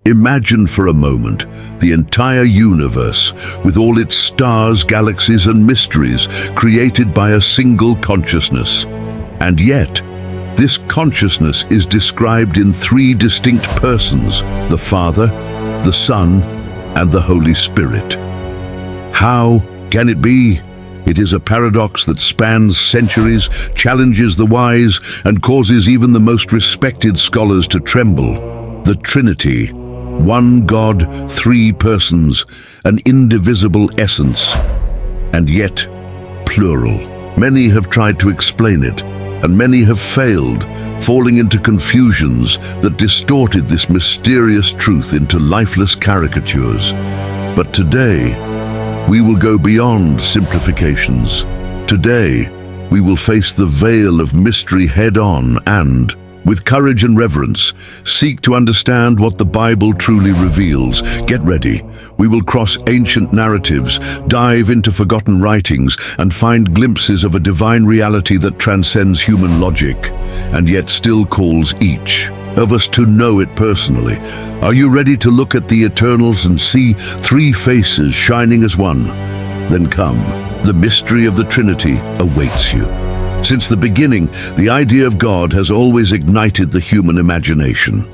Imagine for a moment the entire universe, with all its stars, galaxies, and mysteries, created by a single consciousness. And yet, this consciousness is described in three distinct persons: the Father, the Son, and the Holy Spirit. How can it be? It is a paradox that spans centuries, challenges the wise, and causes even the most respected scholars to tremble. The Trinity, one God, three persons, an indivisible essence, and yet plural. Many have tried to explain it, and many have failed, falling into confusions that distorted this mysterious truth into lifeless caricatures. But today, we will go beyond simplifications. Today, we will face the veil of mystery head-on and, with courage and reverence, seek to understand what the Bible truly reveals. Get ready. We will cross ancient narratives, dive into forgotten writings, and find glimpses of a divine reality that transcends human logic, and yet still calls each of us to know it personally. Are you ready to look at the eternals and see three faces shining as one? Then come. The mystery of the Trinity awaits you. Since the beginning, the idea of God has always ignited the human imagination.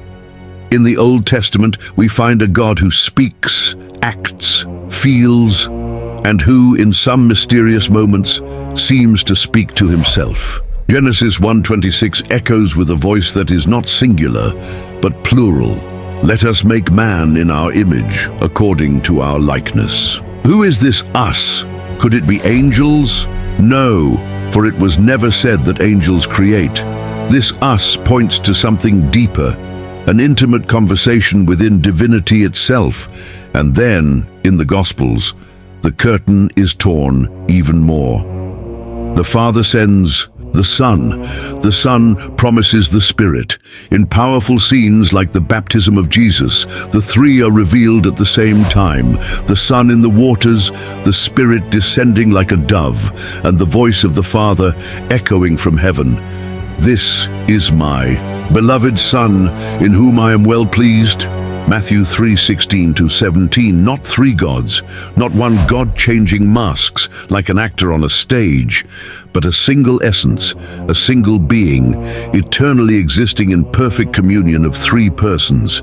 In the Old Testament, we find a God who speaks, acts, feels, and who, in some mysterious moments, seems to speak to himself. Genesis 1:26 echoes with a voice that is not singular, but plural. Let us make man in our image, according to our likeness. Who is this us? Could it be angels? No, for it was never said that angels create. This us points to something deeper, an intimate conversation within divinity itself. And then, in the Gospels, the curtain is torn even more. The Father sends the Son. The Son promises the Spirit. In powerful scenes like the baptism of Jesus, the three are revealed at the same time. The Son in the waters, the Spirit descending like a dove, and the voice of the Father echoing from heaven. This is my beloved Son, in whom I am well pleased. Matthew 3:16-17, not three gods, not one God changing masks like an actor on a stage, but a single essence, a single being, eternally existing in perfect communion of three persons.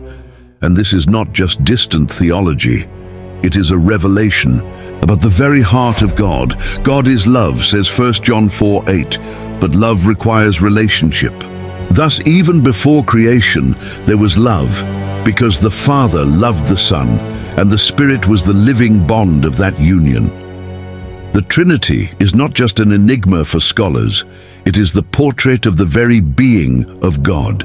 And this is not just distant theology. It is a revelation about the very heart of God. God is love, says 1 John 4:8, but love requires relationship. Thus, even before creation, there was love, because the Father loved the Son, and the Spirit was the living bond of that union. The Trinity is not just an enigma for scholars, it is the portrait of the very being of God.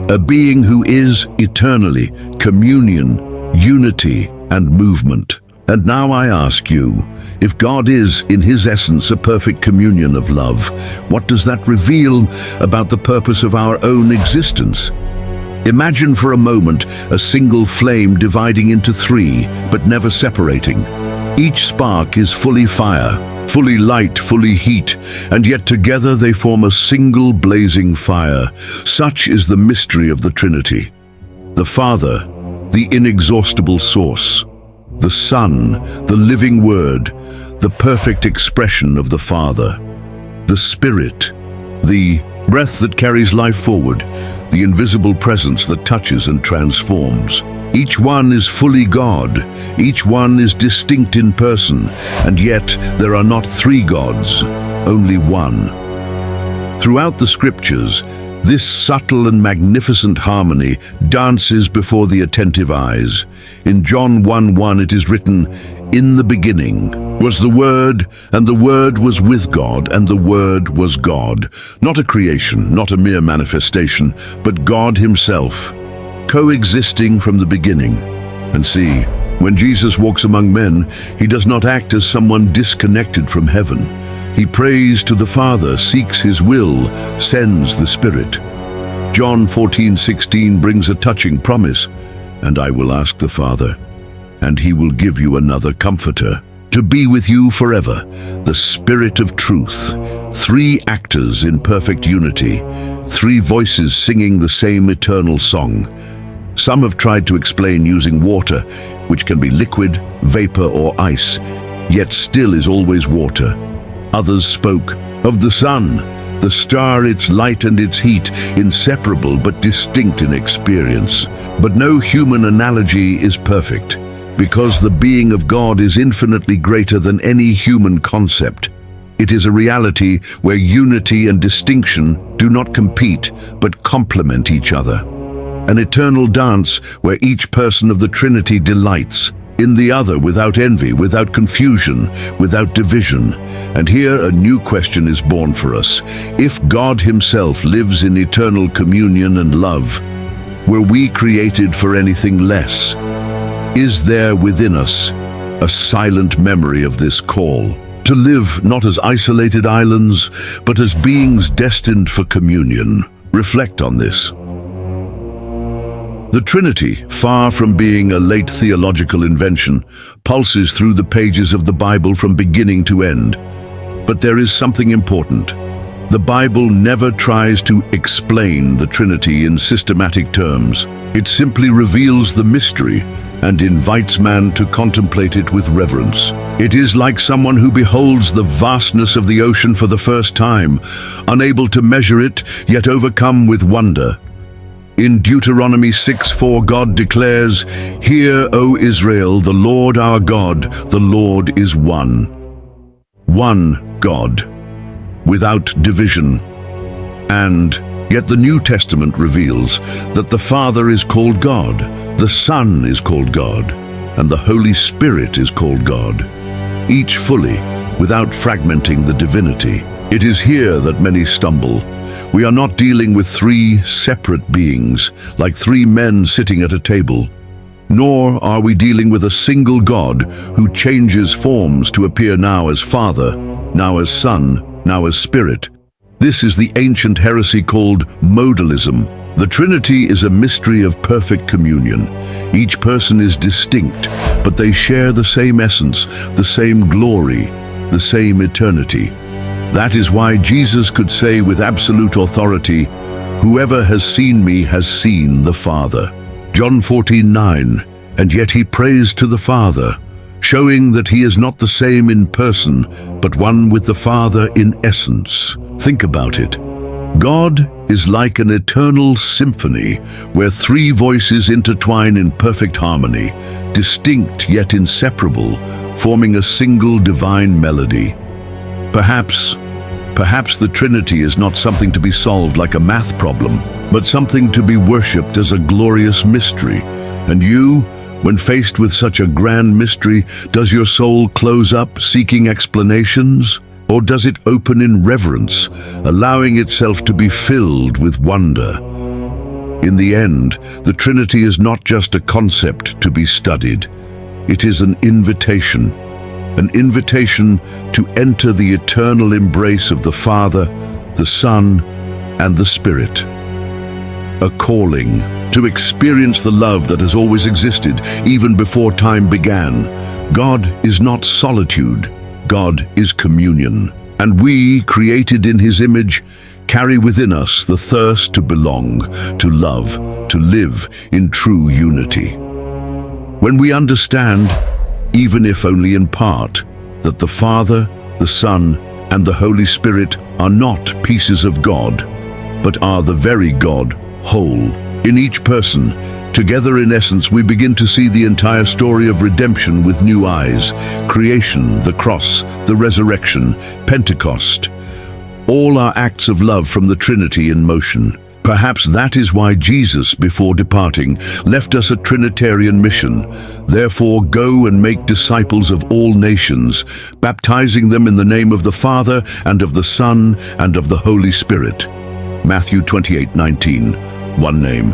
A being who is eternally communion, unity, and movement. And now I ask you, if God is, in his essence, a perfect communion of love, what does that reveal about the purpose of our own existence? Imagine for a moment a single flame dividing into three, but never separating. Each spark is fully fire, fully light, fully heat, and yet together they form a single blazing fire. Such is the mystery of the Trinity. The Father, the inexhaustible source. The Son, the living Word, the perfect expression of the Father. The Spirit, the breath that carries life forward, the invisible presence that touches and transforms. Each one is fully God, each one is distinct in person, and yet there are not three gods, only one. Throughout the Scriptures, this subtle and magnificent harmony dances before the attentive eyes. In John 1:1 it is written, "In the beginning was the Word, and the Word was with God, and the Word was God." Not a creation, not a mere manifestation, but God himself, coexisting from the beginning. And see, when Jesus walks among men, he does not act as someone disconnected from heaven. He prays to the Father, seeks his will, sends the Spirit. John 14:16 brings a touching promise, "And I will ask the Father, and he will give you another comforter, to be with you forever, the Spirit of truth." Three actors in perfect unity, three voices singing the same eternal song. Some have tried to explain using water, which can be liquid, vapor, or ice, yet still is always water. Others spoke of the sun, the star, its light and its heat, inseparable but distinct in experience. But no human analogy is perfect, because the being of God is infinitely greater than any human concept. It is a reality where unity and distinction do not compete but complement each other. An eternal dance where each person of the Trinity delights in the other without envy, without confusion, without division. And here a new question is born for us. If God Himself lives in eternal communion and love, were we created for anything less? Is there within us a silent memory of this call? To live not as isolated islands, but as beings destined for communion. Reflect on this. The Trinity, far from being a late theological invention, pulses through the pages of the Bible from beginning to end. But there is something important. The Bible never tries to explain the Trinity in systematic terms. It simply reveals the mystery and invites man to contemplate it with reverence. It is like someone who beholds the vastness of the ocean for the first time, unable to measure it, yet overcome with wonder. In Deuteronomy 6:4, God declares, "Hear, O Israel, the Lord our God, the Lord is one." One God, without division. And yet the New Testament reveals that the Father is called God, the Son is called God, and the Holy Spirit is called God, each fully, without fragmenting the divinity. It is here that many stumble. We are not dealing with three separate beings, like three men sitting at a table. Nor are we dealing with a single God who changes forms to appear now as Father, now as Son, now as Spirit. This is the ancient heresy called modalism. The Trinity is a mystery of perfect communion. Each person is distinct, but they share the same essence, the same glory, the same eternity. That is why Jesus could say with absolute authority, "Whoever has seen me has seen the Father." John 14:9, and yet he prays to the Father, showing that he is not the same in person, but one with the Father in essence. Think about it. God is like an eternal symphony where three voices intertwine in perfect harmony, distinct yet inseparable, forming a single divine melody. Perhaps the Trinity is not something to be solved like a math problem, but something to be worshipped as a glorious mystery. And you, when faced with such a grand mystery, does your soul close up seeking explanations? Or does it open in reverence, allowing itself to be filled with wonder? In the end, the Trinity is not just a concept to be studied. It is an invitation to enter the eternal embrace of the Father, the Son, and the Spirit. A calling to experience the love that has always existed, even before time began. God is not solitude. God is communion. And we, created in His image, carry within us the thirst to belong, to love, to live in true unity. When we understand, even if only in part, that the Father, the Son, and the Holy Spirit are not pieces of God, but are the very God, whole, in each person, together in essence we begin to see the entire story of redemption with new eyes. Creation, the cross, the resurrection, Pentecost. All are acts of love from the Trinity in motion. Perhaps that is why Jesus, before departing, left us a Trinitarian mission. Therefore, go and make disciples of all nations, baptizing them in the name of the Father, and of the Son, and of the Holy Spirit. Matthew 28:19. One name,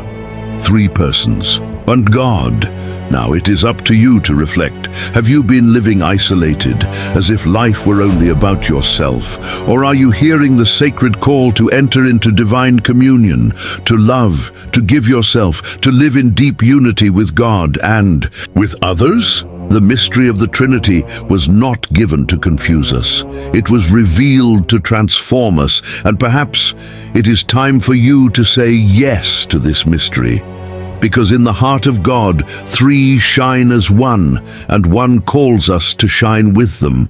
three persons, and God. Now it is up to you to reflect. Have you been living isolated, as if life were only about yourself? Or are you hearing the sacred call to enter into divine communion, to love, to give yourself, to live in deep unity with God and with others? The mystery of the Trinity was not given to confuse us. It was revealed to transform us, and perhaps it is time for you to say yes to this mystery. because in the heart of God, three shine as one, and one calls us to shine with them.